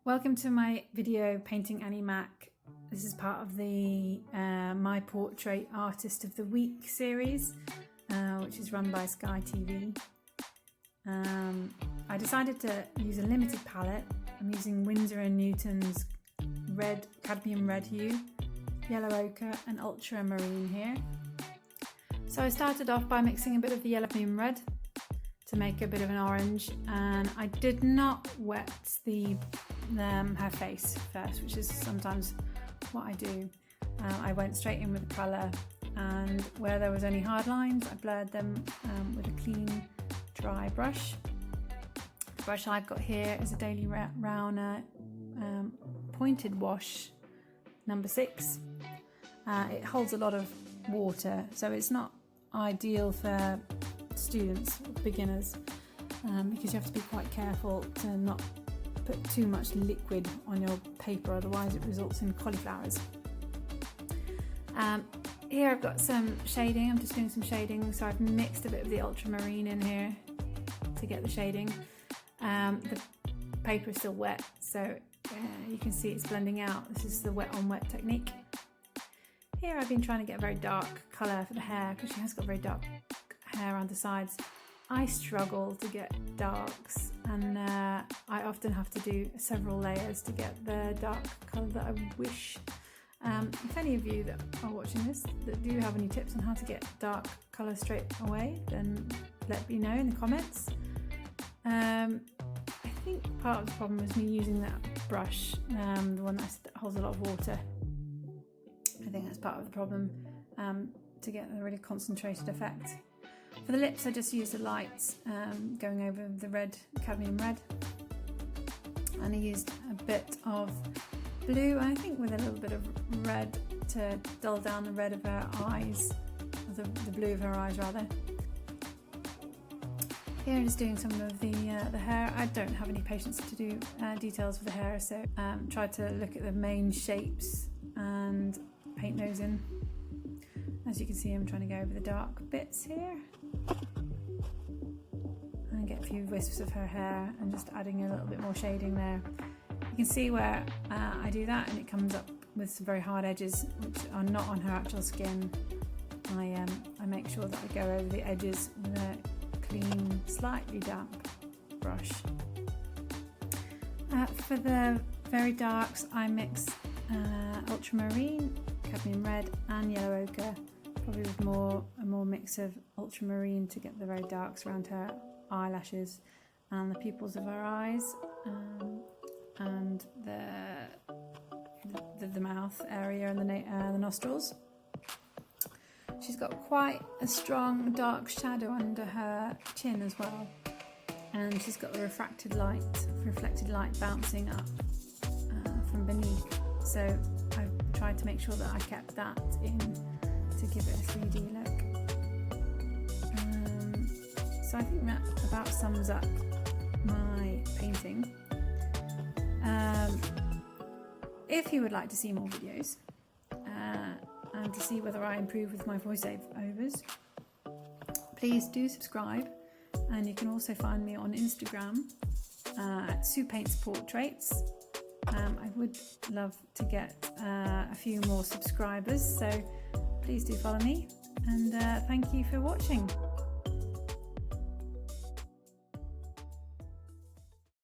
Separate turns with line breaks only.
Welcome to my video painting Annie Mac. This is part of the My Portrait Artist of the Week series, which is run by Sky TV. I decided to use a limited palette. I'm using Winsor and Newton's red, cadmium red hue, yellow ochre and ultramarine here. So I started off by mixing a bit of the yellow cadmium red to make a bit of an orange, and I did not wet her face first, which is sometimes what I do. I went straight in with the colour, and where there was any hard lines I blurred them with a clean dry brush. The brush I've got here is a Daily Rowner pointed wash number 6. It holds a lot of water, so it's not ideal for students, beginners, because you have to be quite careful to not put too much liquid on your paper, otherwise it results in cauliflowers. Here I've got some shading. I'm just doing some shading, so I've mixed a bit of the ultramarine in here to get the shading. The paper is still wet, so you can see it's blending out. This is the wet on wet technique. Here I've been trying to get a very dark colour for the hair, because she has got very dark hair around the sides. I struggle to get darks, and I often have to do several layers to get the dark colour that I wish. If any of you that are watching this that do have any tips on how to get dark colour straight away, then let me know in the comments. I think part of the problem is me using that brush, the one that holds a lot of water. I think that's part of the problem, to get a really concentrated effect. For the lips, I just used the light, going over the red, cadmium red, and I used a bit of blue, I think with a little bit of red to dull down the red of her eyes, or the blue of her eyes rather. Here I'm just doing some of the hair. I don't have any patience to do details for the hair, so try to look at the main shapes and paint those in. As you can see, I'm trying to go over the dark bits here and get a few wisps of her hair and just adding a little bit more shading there. You can see where I do that and it comes up with some very hard edges which are not on her actual skin. I make sure that I go over the edges with a clean, slightly damp brush. For the very darks, I mix ultramarine, cadmium red and yellow ochre, probably with a more mix of ultramarine to get the very darks around her eyelashes and the pupils of her eyes, and the mouth area and the nostrils. She's got quite a strong dark shadow under her chin as well, and she's got the reflected light bouncing up from beneath. So I've tried to make sure that I kept that in to give it a 3D look. So I think that about sums up my painting. If you would like to see more videos and to see whether I improve with my voiceovers, please do subscribe, and you can also find me on Instagram at Sue Paints Portraits. I would love to get a few more subscribers, so please do follow me, and thank you for watching.